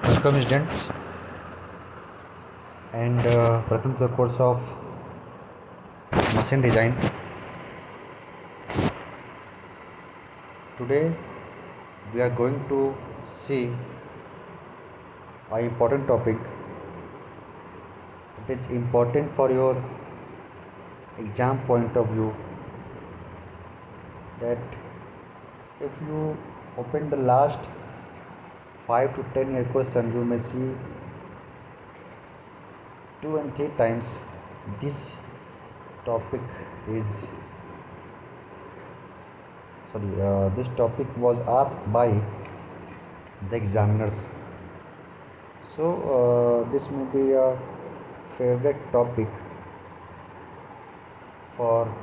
Welcome students and welcome to the course of machine design. Today we are going to see an important topic. It is important for your exam point of view that if you open the last 5 to 10 year question, you may see 2 and 3 times this topic is this topic was asked by the examiners. So this may be a favorite topic for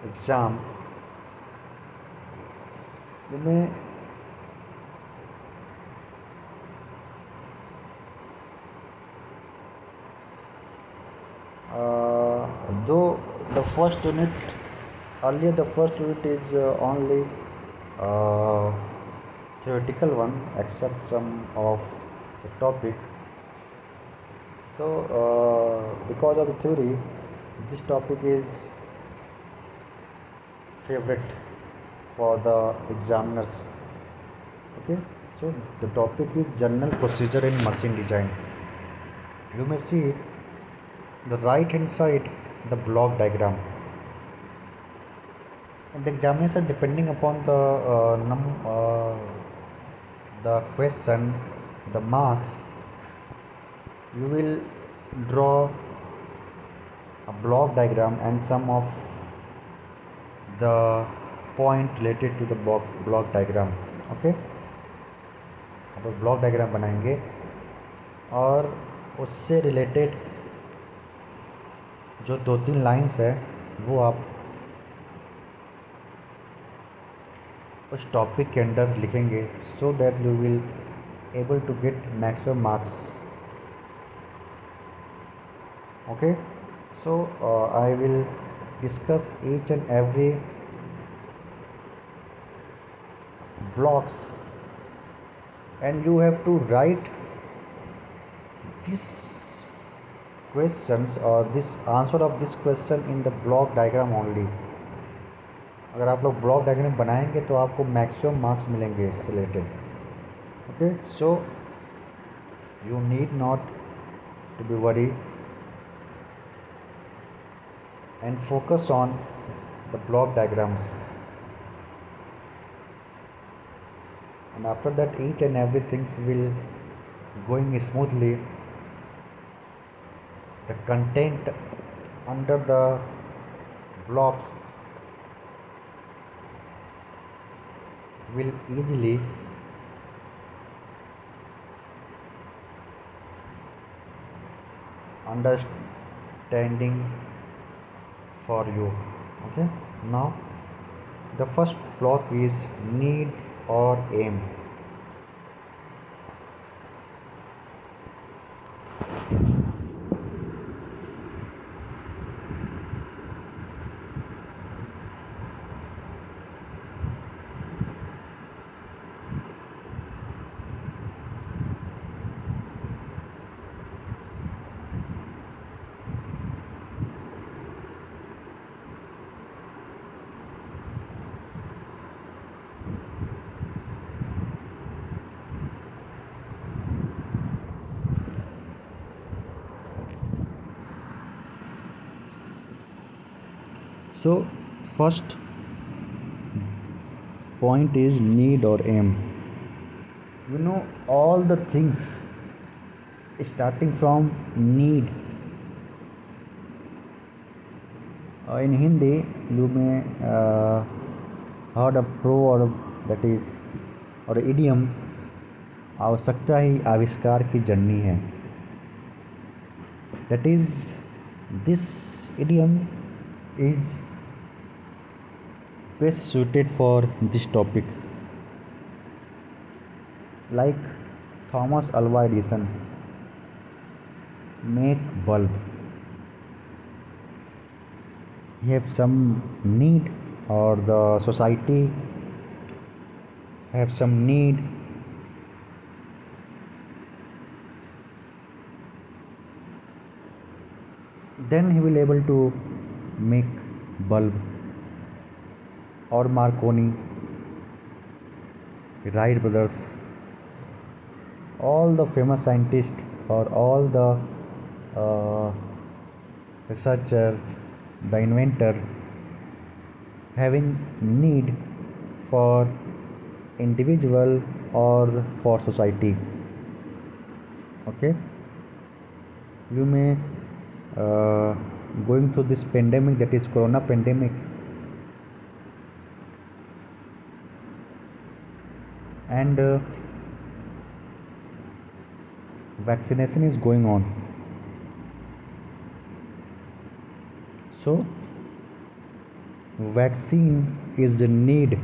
exam. You may though the first unit earlier the first unit is only uh, theoretical one except some of the topic. So because of the theory, this topic is favorite for the examiners. Okay, so the topic is general procedure in machine design. You may see the right hand side the block diagram, and the examination depending upon the question, the marks, you will draw a block diagram and some of the point related to the block diagram. Okay, अब block diagram बनाएंगे और उससे related जो 2-3 lines है वो आप उस topic के अंदर लिखेंगे so that you will able to get maximum marks. Okay, so I will discuss each and every blocks and you have to write these questions or this answer of this question in the block diagram only. अगर आप लोग block diagram बनाएंगे तो आपको maximum marks मिलेंगे इससे related. Okay, so you need not to be worried and focus on the block diagrams, and after that each and everything will going smoothly. The content under the blocks will easily understanding for you. Okay, now the first block is need or aim. So first point is need or aim. You know all the things starting from need. In Hindi you may heard a proverb that is or idiom, आवश्यकता ही आविष्कार की जननी है. That is, this idiom is best suited for this topic. Like Thomas Alva Edison make bulb, he have some need or the society have some need, then he will able to make bulb. Or Marconi, Wright brothers, all the famous scientists or all the uh, researcher, the inventor having need for individual or for society. Okay, you may uh, going through this pandemic, that is corona pandemic, and vaccination is going on. So vaccine is the need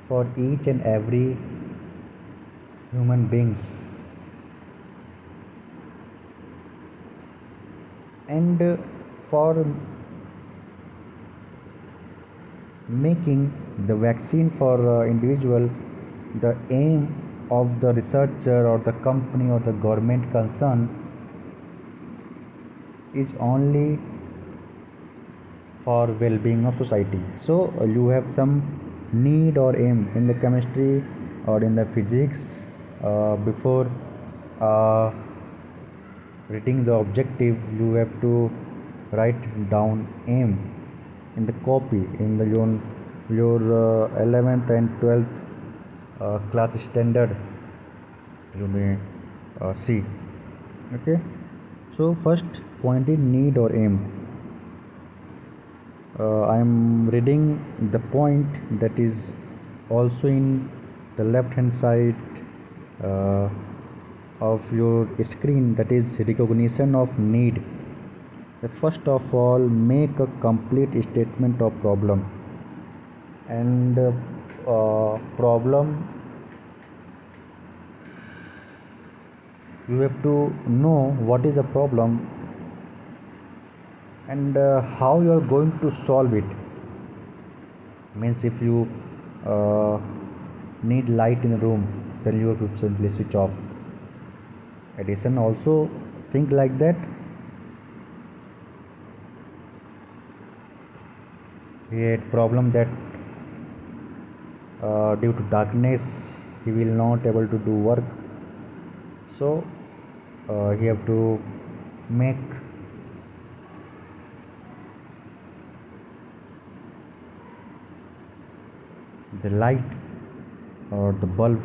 for each and every human beings, and for making the vaccine for individual, the aim of the researcher or the company or the government concern is only for well-being of society. So you have some need or aim in the chemistry or in the physics, before uh, writing the objective you have to write down aim in the copy in the your 11th and 12th class standard, you may see. Okay, so first point is need or aim. I am reading the point that is also in the left hand side uh, of your screen, that is recognition of need. First of all, make a complete statement of problem, and problem, you have to know what is the problem and how you are going to solve it. Means if you uh, need light in a room, then you have to simply switch off. Edison also think like that. He had problem that due to darkness he will not able to do work, so he have to make the light or the bulb.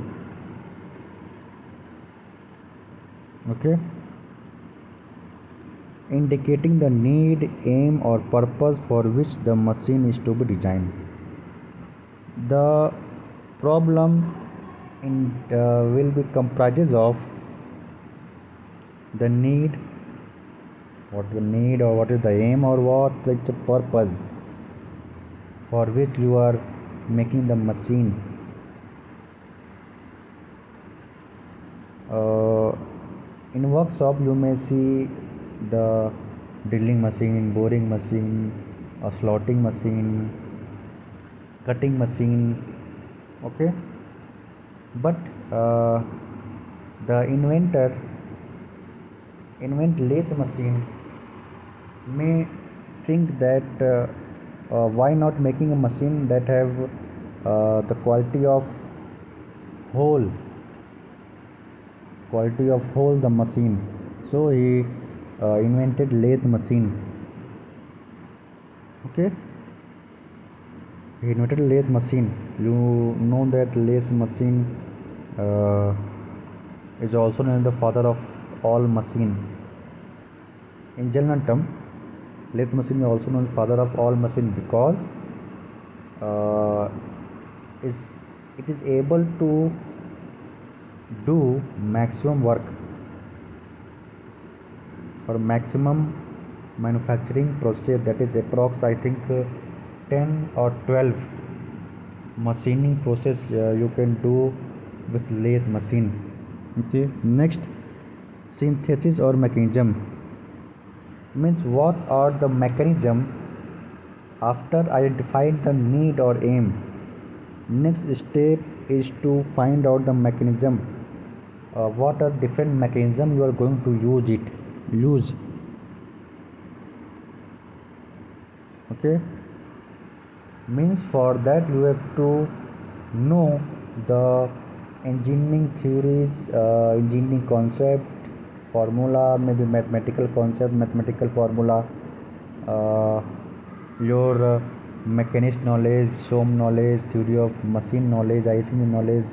Okay, indicating the need, aim or purpose for which the machine is to be designed. The problem will be comprises of the need, what the need or what is the aim or what is the purpose for which you are making the machine. In workshop you may see the drilling machine, boring machine, a slotting machine, cutting machine. Okay, but the inventor invent lathe machine may think that why not making a machine that have the whole quality of whole the machine. So he invented lathe machine. Okay, he invented lathe machine. You know that lathe machine uh, is also known as the father of all machine. In general term, lathe machine is also known as father of all machine because uh, is it is able to do maximum work or maximum manufacturing process, that is approx I think 10 or 12 machining process you can do with lathe machine. Okay, next, synthesis or mechanism, means what are the mechanism After identifying the need or aim, next step is to find out the mechanism. What are different mechanism you are going to use. Okay, means for that you have to know the engineering theories, engineering concept, formula, maybe mathematical concept, mathematical formula, uh, your mechanist knowledge, SOM knowledge, theory of machine knowledge, IC knowledge,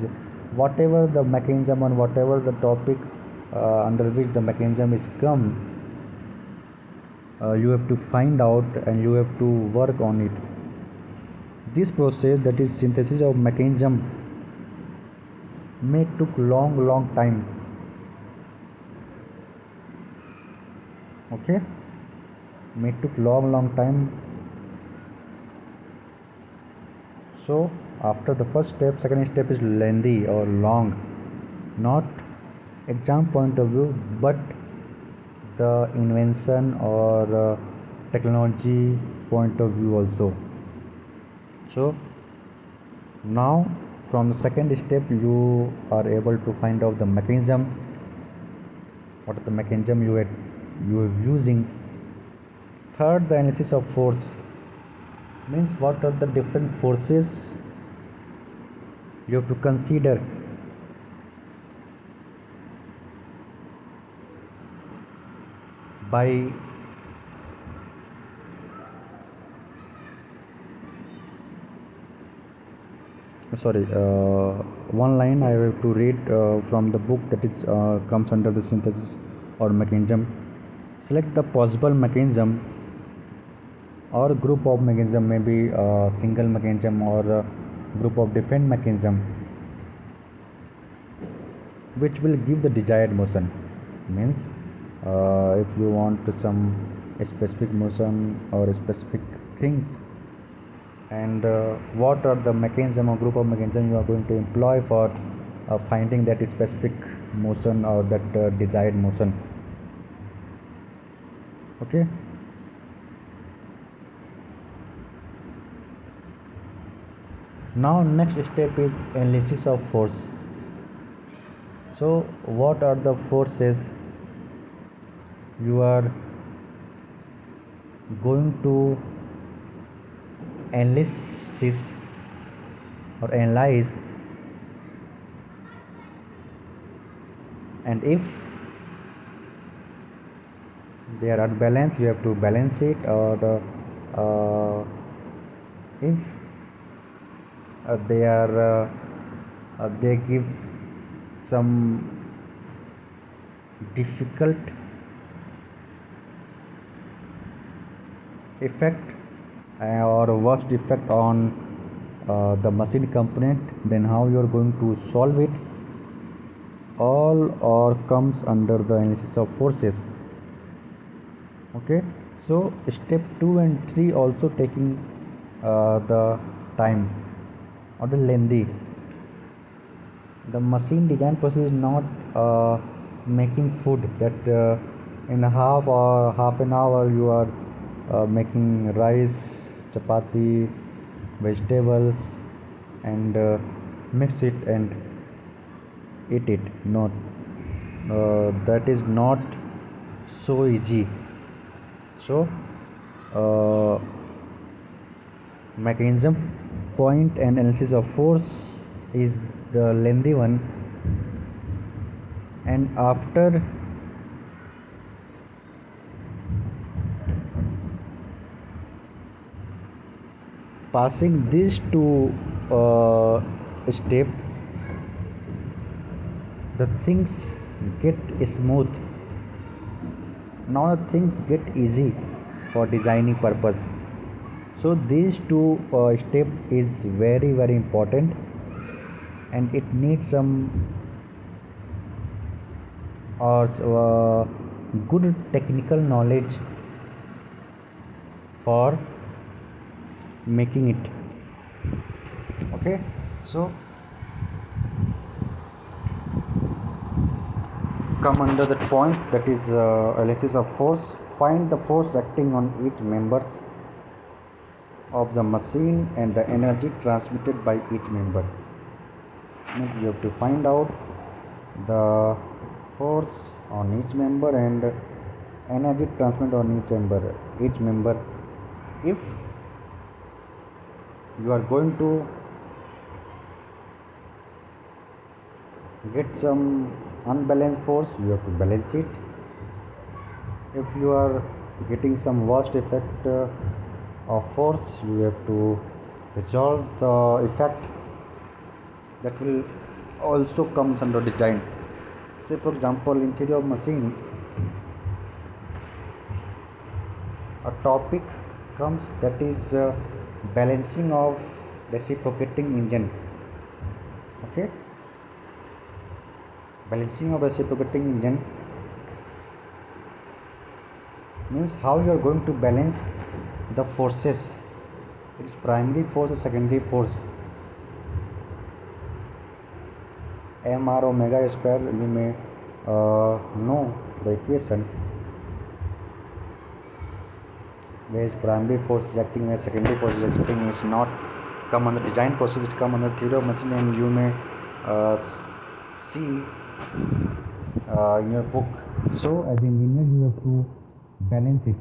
whatever the mechanism and whatever the topic under which the mechanism is come, you have to find out and you have to work on it. This process, that is synthesis of mechanism, may took long time. Okay, may took long time. So after the first step, second step is lengthy or long, not exam point of view, but the invention or technology point of view also. So now from the second step you are able to find out the mechanism, what are the mechanism you are using. Third, the analysis of force, means what are the different forces you have to consider. By sorry, one line I have to read from the book, that is comes under the synthesis or mechanism. Select the possible mechanism or group of mechanism, maybe a single mechanism or a group of different mechanism which will give the desired motion. Means if you want some specific motion or specific things, and what are the mechanism or group of mechanism you are going to employ for finding that specific motion or that desired motion. Okay, now next step is analysis of force. So what are the forces you are going to analysis or analyze, and if they are unbalanced you have to balance it, or if they give some difficult effect or worst effect on the machine component, then how you are going to solve it. All or comes under the analysis of forces. Okay, so step 2 and 3 also taking the time or the lengthy. The machine design process is not making food that in half an hour you are making rice, chapati, vegetables, and mix it and eat it. Not that is not so easy. So uh, mechanism, point and analysis of force is the lengthy one, and after passing these two step, the things get smooth. Now things get easy for designing purpose. So these two step is very important, and it needs some or good technical knowledge for making it. Okay, so come under that point, that is analysis of force. Find the force acting on each members. of the machine and the energy transmitted by each member. Means you have to find out the force on each member and energy transmitted on each member. If you are going to get some unbalanced force, you have to balance it. If you are getting some worst effect of force, you have to resolve the effect. That will also comes under design. Say for example, in theory of machine, a topic comes that is balancing of reciprocating engine. Okay, balancing of reciprocating engine means how you are going to balance the forces, its primary force or secondary force. mr omega square, you may know the equation, where primary force is acting, where secondary force is acting, is not come under design process, it come under theory of machine, and you may see in your book. So as an engineer you have to balance it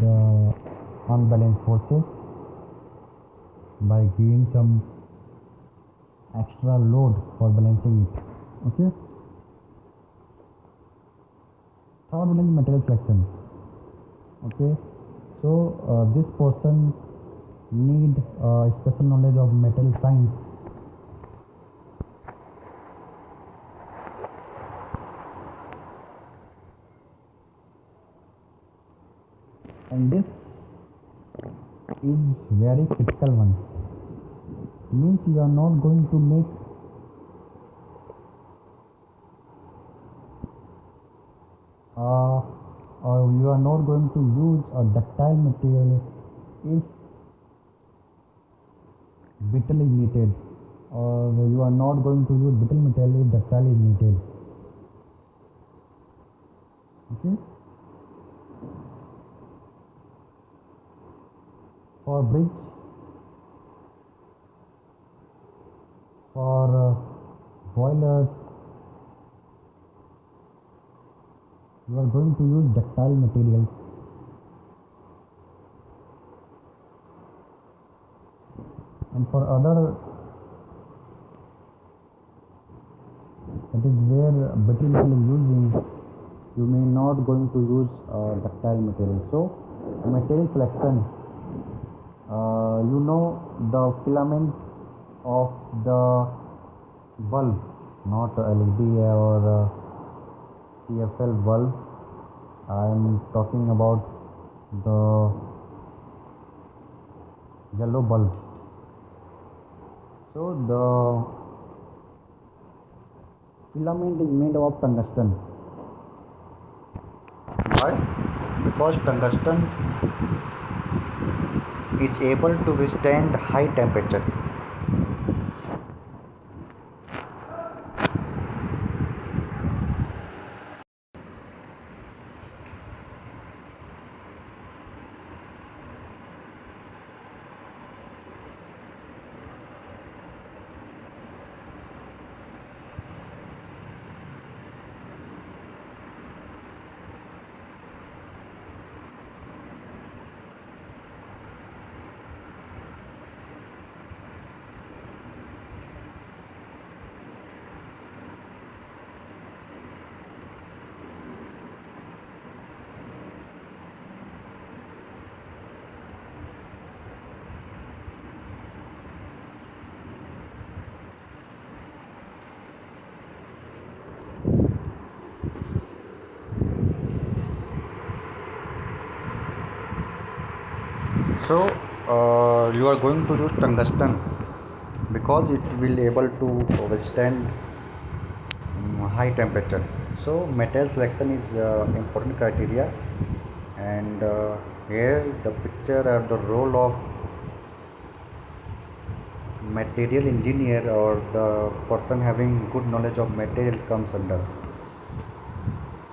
the unbalanced forces by giving some extra load for balancing it. Okay, third one is material selection. Okay, so this person need special knowledge of material science. And this is very critical one. Means you are not going to make or you are not going to use a ductile material if brittle is needed, or you are not going to use brittle material if ductile is needed. Okay, for bridge, for boilers, you are going to use ductile materials. And for other, that is where brittle material is using, you may not going to use ductile material. So material selection, you know the filament of the bulb, not LED or CFL bulb. I am talking about the yellow bulb. So the filament is made of tungsten. Why? Because tungsten is able to withstand high temperature. So you are going to use tungsten because it will able to withstand high temperature. So material selection is important criteria, and here the picture or the role of material engineer or the person having good knowledge of material comes under.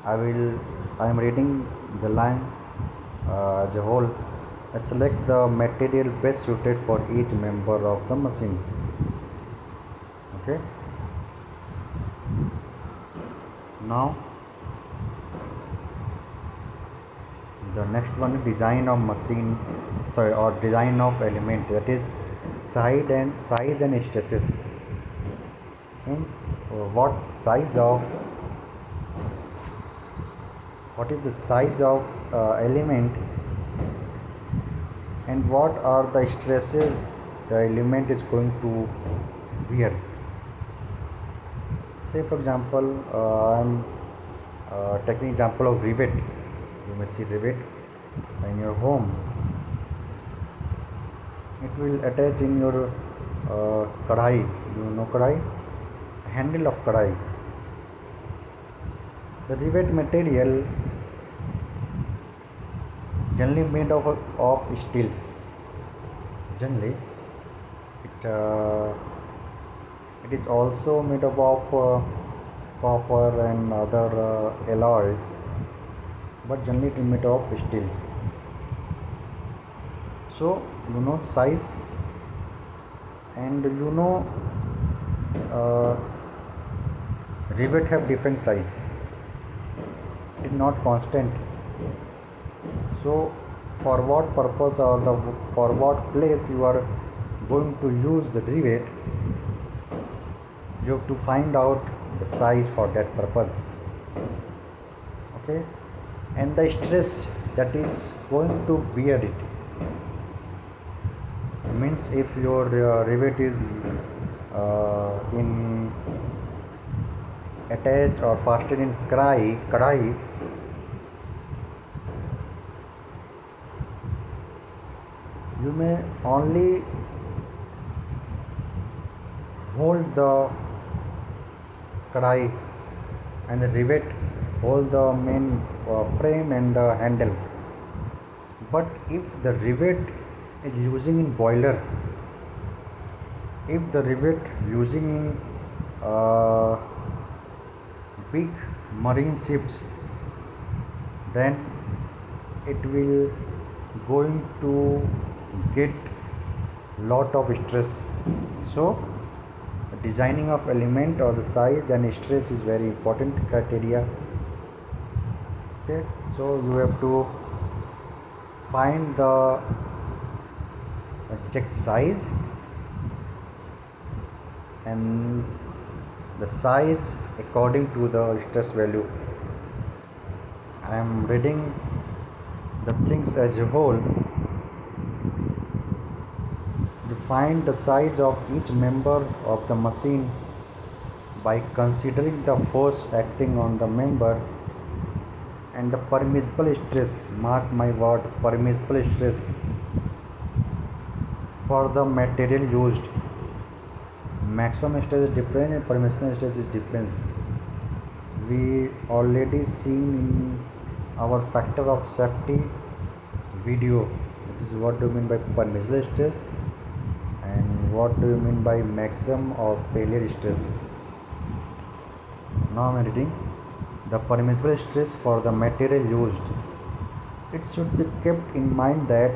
I am reading the line as a whole. I select the material best suited for each member of the machine. Okay. Now the next one is design of machine, or design of element, that is size and stresses. Means what is the size of element, and what are the stresses the element is going to bear. Say for example, I am taking example of rivet. You may see rivet in your home. It will attach in your kadai. You know kadai, handle of kadai. The rivet material generally made of steel. Generally, it is also made up of copper and other alloys, but generally it is made of steel. So you know size, and you know uh, rivet have different size. It is not constant. So for what purpose, or for what place you are going to use the rivet, you have to find out the size for that purpose. Okay, and the stress that is going to bear it. Means if your rivet is in attached or fastened in kadai, you may only hold the kadai, and the rivet hold the main frame and the handle. But if the rivet is using in boiler, if the rivet using in big marine ships, then it will going to get lot of stress. So designing of element, or the size and stress, is very important criteria. Okay, so you have to find the exact size and the size according to the stress value. I am reading the things as a whole. You find the size of each member of the machine by considering the force acting on the member and the permissible stress. Mark my word, permissible stress for the material used. Maximum stress is different and permissible stress is different. We already seen in our factor of safety video. This is what do you mean by permissible stress, and what do you mean by maximum or failure stress. Now I am reading the permissible stress for the material used. It should be kept in mind that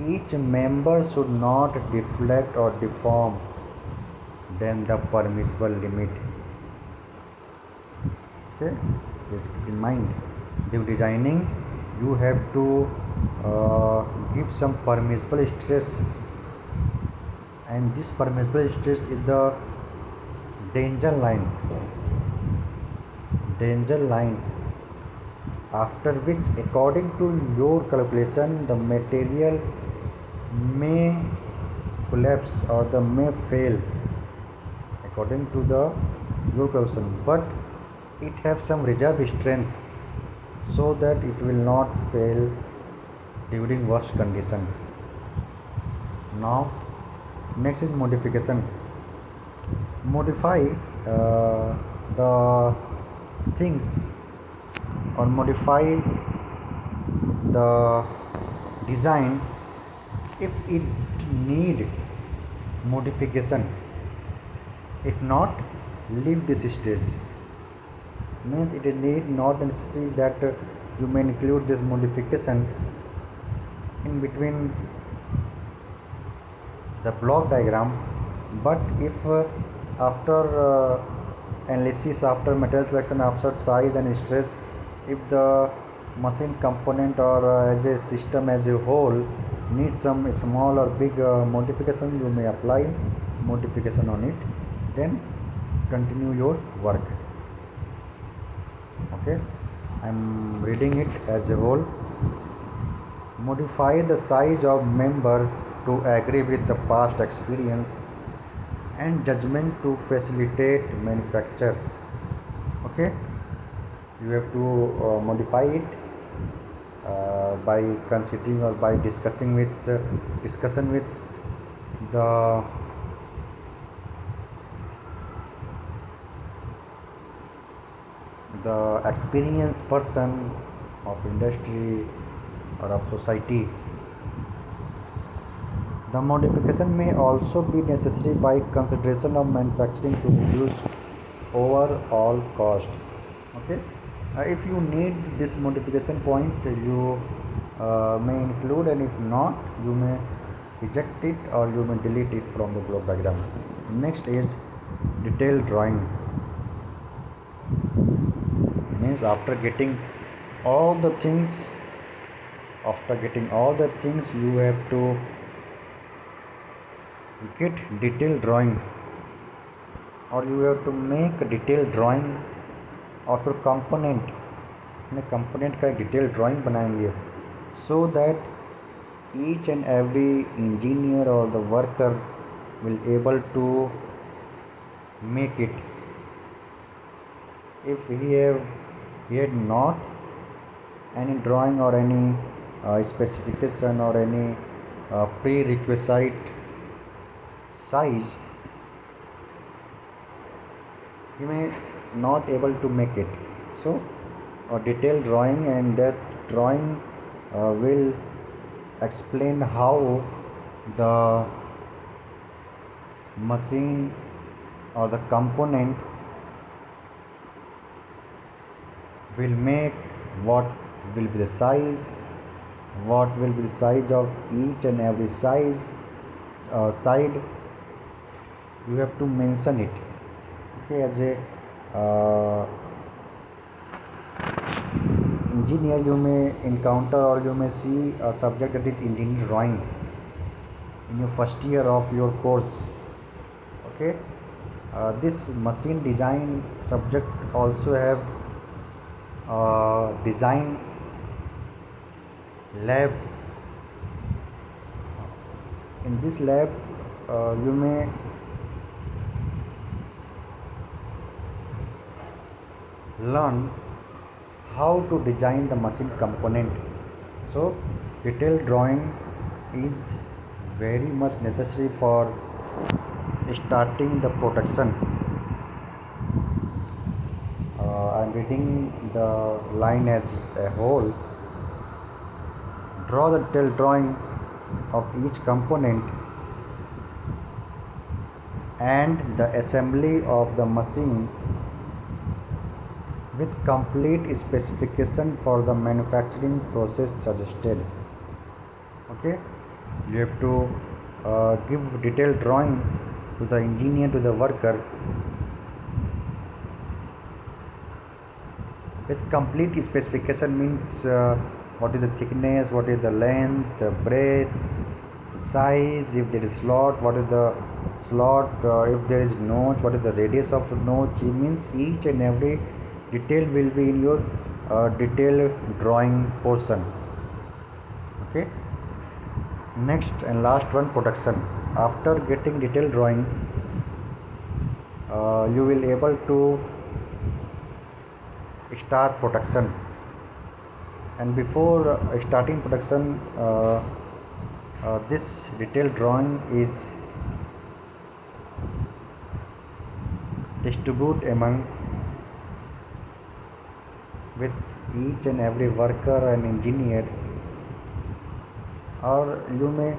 each member should not deflect or deform than the permissible limit. Okay, please keep in mind. During designing, you have to give some permissible stress, and this permissible stress is the danger line. After which, according to your calculation, the material may collapse or the may fail according to the your calculation, but it has some reserve strength so that it will not fail during worst condition. Now next is modification. Modify the things, or modify the design if it need modification. If not, leave this stage. Means it is not necessary that you may include this modification in between the block diagram. But if after analysis, after material selection, after size and stress, if the machine component or as a system as a whole needs some small or big modification, you may apply modification on it, then continue your work. Okay, I'm reading it as a whole. Modify the size of member to agree with the past experience and judgment to facilitate manufacture. Okay, you have to modify it by considering or by discussing with discussion with the experienced person of industry or of society. The modification may also be necessary by consideration of manufacturing to reduce overall cost. Okay, if you need this modification point, you may include, and if not, you may reject it or you may delete it from the block diagram. Next is detailed drawing. Means after getting all the things, you have to get detailed drawing, or you have to make a detailed drawing of your component. अपने component का एक detail drawing बनाएंगे, so that each and every engineer or the worker will able to make it. If he had not any drawing or any specification or any prerequisite size, he may not able to make it. So a detailed drawing, and that drawing will explain how the machine or the component will make, what will be the size, what will be the size of each and every side. You have to mention it. Okay, as a engineer, you may encounter or you may see a subject that is engineering drawing in your first year of your course. Okay, this machine design subject also have design lab. In this lab you may learn how to design the machine component. So detailed drawing is very much necessary for starting the production. I'm reading the line as a whole. Draw the detailed drawing of each component and the assembly of the machine with complete specification for the manufacturing process suggested. Okay, you have to give detailed drawing to the engineer, to the worker, with complete specification. Means what is the thickness, what is the length, the breadth, the size, if there is slot, what is the slot, if there is notch, what is the radius of notch. It means each and every detail will be in your detailed drawing portion. Okay, next and last one, production. After getting detailed drawing, you will able to start production. And before starting production, this detailed drawing is distributed among with each and every worker and engineer, or you may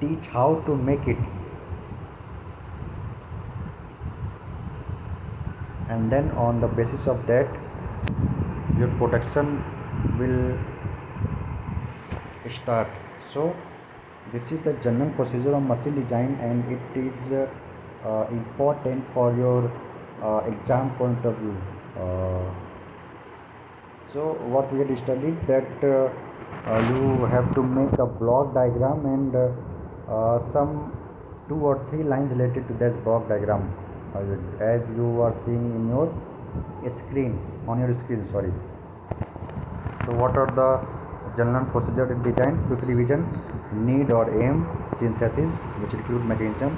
teach how to make it, and then on the basis of that your production will start. So this is the general procedure of machine design, and it is important for your exam point of view. So what we had studied that you have to make a block diagram and some 2 or 3 lines related to this block diagram, as you are seeing in your screen, on your screen, sorry. So what are the general procedure in design? Quick revision: need or aim, synthesis, which include mechanism,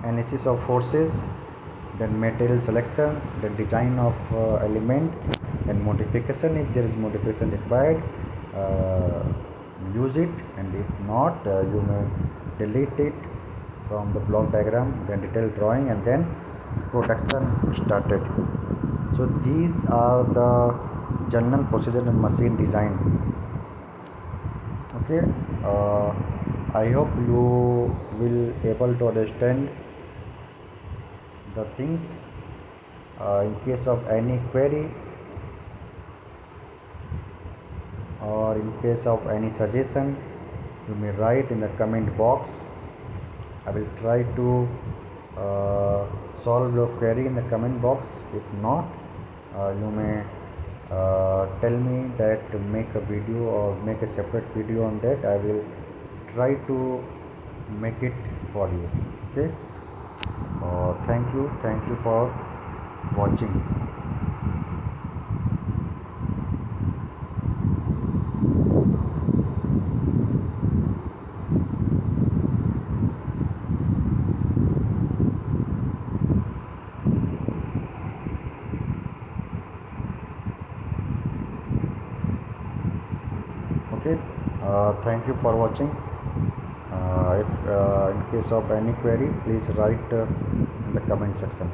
analysis of forces, then material selection, then design of element, then modification if there is modification required, uh, use it, and if not, you may delete it from the block diagram, then detailed drawing, and then production started. So these are the general procedure in machine design. Okay, uh, I hope you will able to understand the things. In case of any query or in case of any suggestion, you may write in the comment box. I will try to uh, solve your query in the comment box. If not, you may tell me that to make a video or make a separate video on that. I will try to make it for you. Okay, thank you for watching. Okay, thank you for watching. If in case of any query, please write in the comment section.